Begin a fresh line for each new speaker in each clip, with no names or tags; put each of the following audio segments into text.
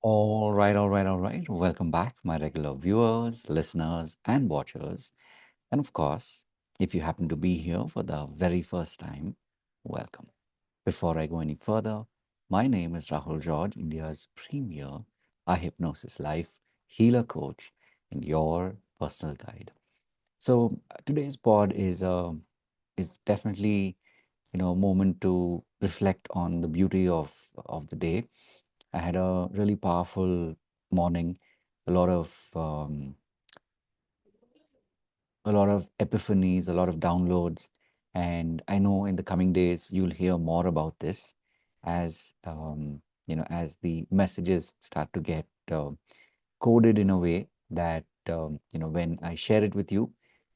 All right. Welcome back, my regular viewers, listeners, and watchers. And of course, if you happen to be here for the very first time, welcome. Before I go any further, my name is Rahul George, India's premier hypnosis life healer coach and your personal guide. So today's pod is definitely a moment to reflect on the beauty of the day. I had a really powerful morning, a lot of a lot of epiphanies, a lot of downloads, and I know in the coming days you'll hear more about this as as the messages start to get coded in a way that when I share it with you,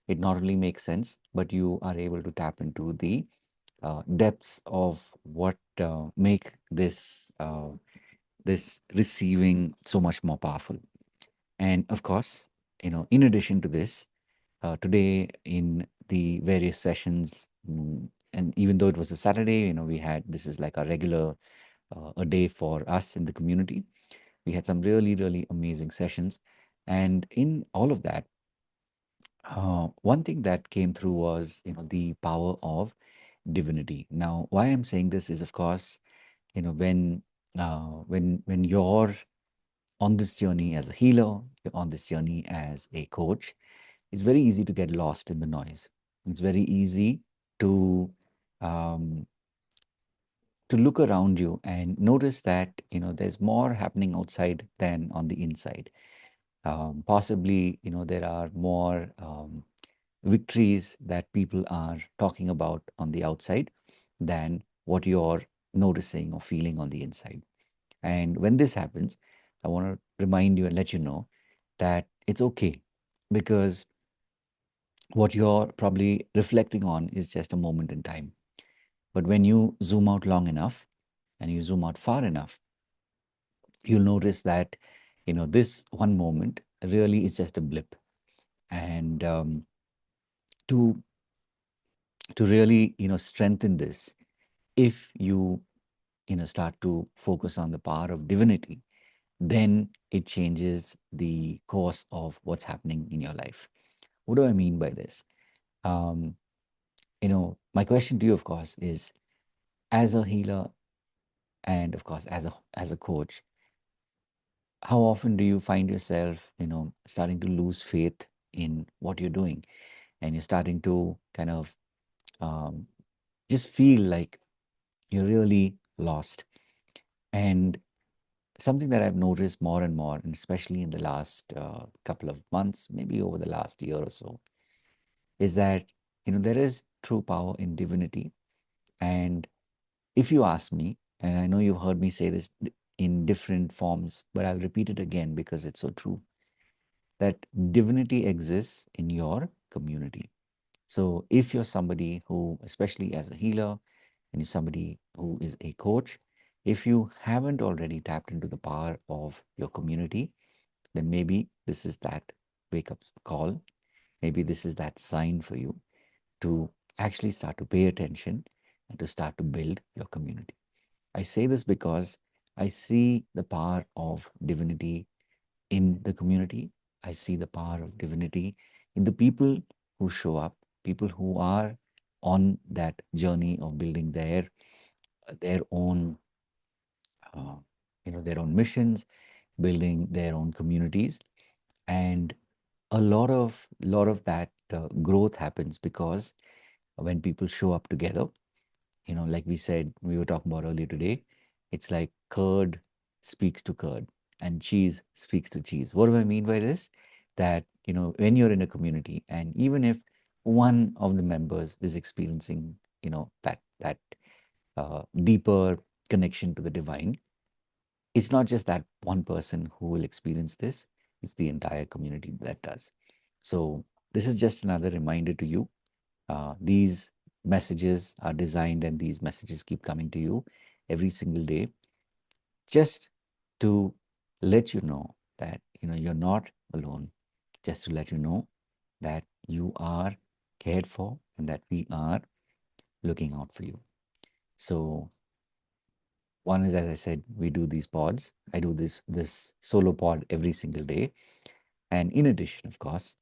it not only makes sense, but you are able to tap into the depths of what make this receiving so much more powerful. And of course, in addition to this, today in the various sessions, and even though it was a Saturday, we had this is like a regular a day for us in the community. We had some really, really amazing sessions. And in all of that, one thing that came through was, the power of divinity. Now, why I'm saying this is, of course, when you're on this journey as a healer, you're on this journey as a coach, it's very easy to get lost in the noise. It's very easy to um, to look around you and notice that there's more happening outside than on the inside. Possibly, there are more victories that people are talking about on the outside than what you're noticing or feeling on the inside. And when this happens, I want to remind you and let you know that it's okay, because what you're probably reflecting on is just a moment in time. But when you zoom out long enough and you zoom out far enough, you'll notice that this one moment really is just a blip. And to really strengthen this, if you start to focus on the power of divinity, then it changes the course of what's happening in your life. What do I mean by this? um, my question to you, of course, is, as a healer and of course as a coach, how often do you find yourself starting to lose faith in what you're doing, and you're starting to kind of um, just feel like you're really lost? And something that I've noticed more and more, and especially in the last couple of months, maybe over the last year or so, is that there is true power in divinity. And if you ask me, and I know you've heard me say this in different forms, but I'll repeat it again because it's so true, that divinity exists in your community. So if you're somebody who, especially as a healer, and you're somebody who is a coach, if you haven't already tapped into the power of your community, then maybe this is that wake up call. Maybe this is that sign for you to actually start to pay attention and to start to build your community. I say this because I see the power of divinity in the community. I see the power of divinity in the people who show up, people who are on that journey of building their own uh, their own missions, building their own communities. And a lot of that growth happens because when people show up together, like we said, we were talking about earlier today, it's like curd speaks to curd and cheese speaks to cheese. What do I mean by this? That, when you're in a community, and even if one of the members is experiencing, that deeper connection to the divine, it's not just that one person who will experience this, it's the entire community that does. So this is just another reminder to you. These messages are designed, and these messages keep coming to you every single day, just to let you know that you're not alone, just to let you know that you are cared for and that we are looking out for you. So One is, as I said, we do these pods. I do this solo pod every single day. And in addition, of course,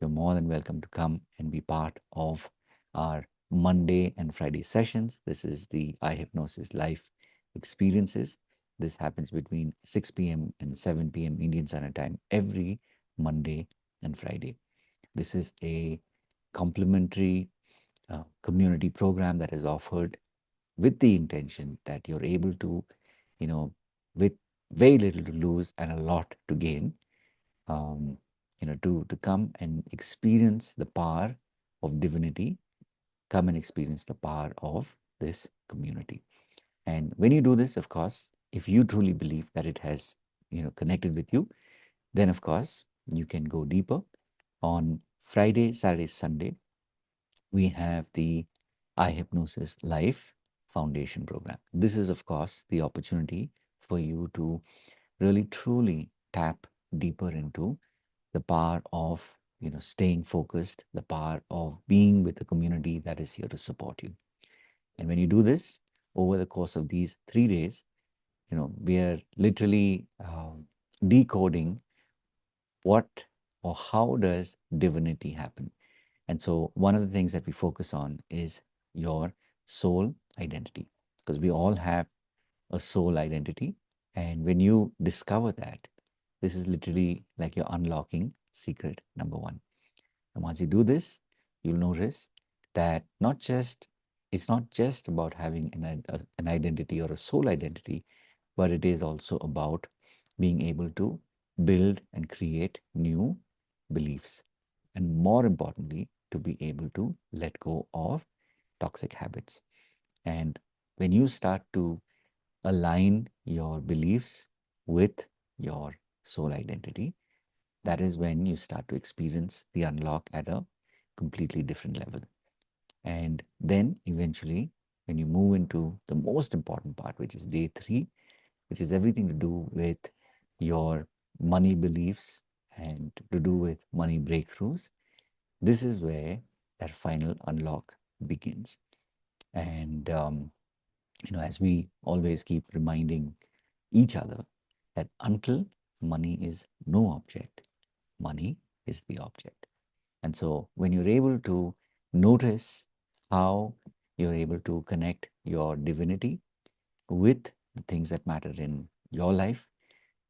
you're more than welcome to come and be part of our Monday and Friday sessions. This is the eye hypnosis life experiences. This happens between 6 p.m. and 7 p.m. Indian Standard Time every Monday and Friday. This is a complimentary community program that is offered with the intention that you're able to, with very little to lose and a lot to gain, um, to come and experience the power of divinity, come and experience the power of this community. And when you do this, of course, if you truly believe that it has, connected with you, then of course you can go deeper. On Friday, Saturday, Sunday, we have the eye hypnosis life foundation program. This is, of course, the opportunity for you to really truly tap deeper into the power of staying focused, the power of being with a community that is here to support you. And when you do this over the course of these 3 days, we are literally decoding what or how does divinity happen. And so one of the things that we focus on is your soul identity, because we all have a soul identity. And when you discover that, this is literally like you're unlocking secret number one. And once you do this, you'll notice that it's not just about having an identity or a soul identity, but it is also about being able to build and create new beliefs. And more importantly, to be able to let go of toxic habits. And when you start to align your beliefs with your soul identity, that is when you start to experience the unlock at a completely different level. And then eventually, when you move into the most important part, which is day three, which is everything to do with your money beliefs and to do with money breakthroughs, this is where that final unlock begins. And, as we always keep reminding each other that until money is no object, money is the object. And so when you're able to notice how you're able to connect your divinity with the things that matter in your life,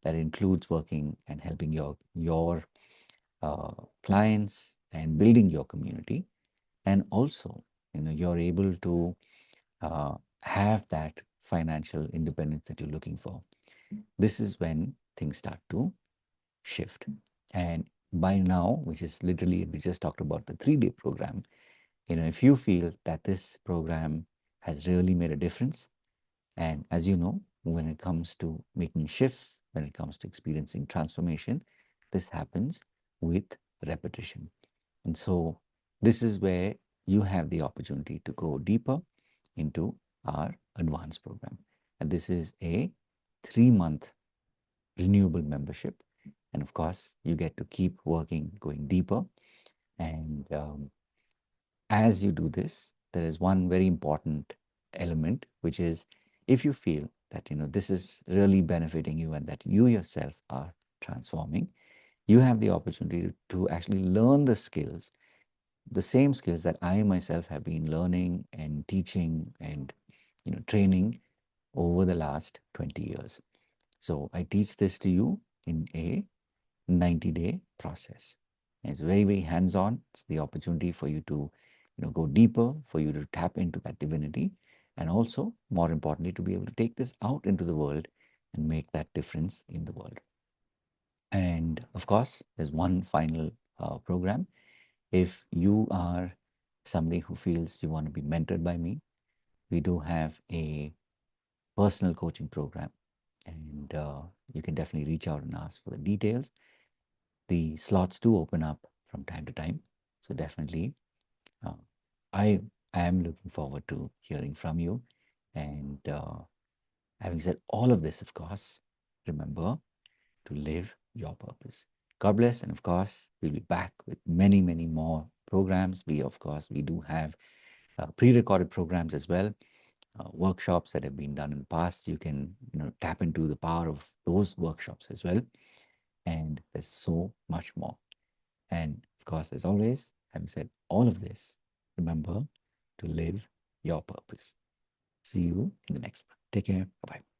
that includes working and helping your clients and building your community, and also you're able to have that financial independence that you're looking for. This is when things start to shift. And by now, which is literally, we just talked about the 3-day program, if you feel that this program has really made a difference, and as you know, when it comes to making shifts, when it comes to experiencing transformation, this happens with repetition. And so this is where you have the opportunity to go deeper into our advanced program. And this is a 3-month renewable membership. And of course, you get to keep working, going deeper. And as you do this, there is one very important element, which is if you feel that this is really benefiting you and that you yourself are transforming, you have the opportunity to actually learn the same skills that I myself have been learning and teaching and training over the last 20 years. So I teach this to you in a 90-day process. And it's very, very hands-on. It's the opportunity for you to go deeper, for you to tap into that divinity, and also, more importantly, to be able to take this out into the world and make that difference in the world. And of course, there's one final program. If you are somebody who feels you want to be mentored by me, we do have a personal coaching program, and you can definitely reach out and ask for the details. The slots do open up from time to time, so definitely uh, I am looking forward to hearing from you. And having said all of this, of course, remember to live your purpose. God bless, and of course, we'll be back with many, many more programs. We do have pre-recorded programs as well. workshops that have been done in the past. You can tap into the power of those workshops as well. And there's so much more. And of course, as always, having said all of this, remember to live your purpose. See you in the next one. Take care. Bye bye.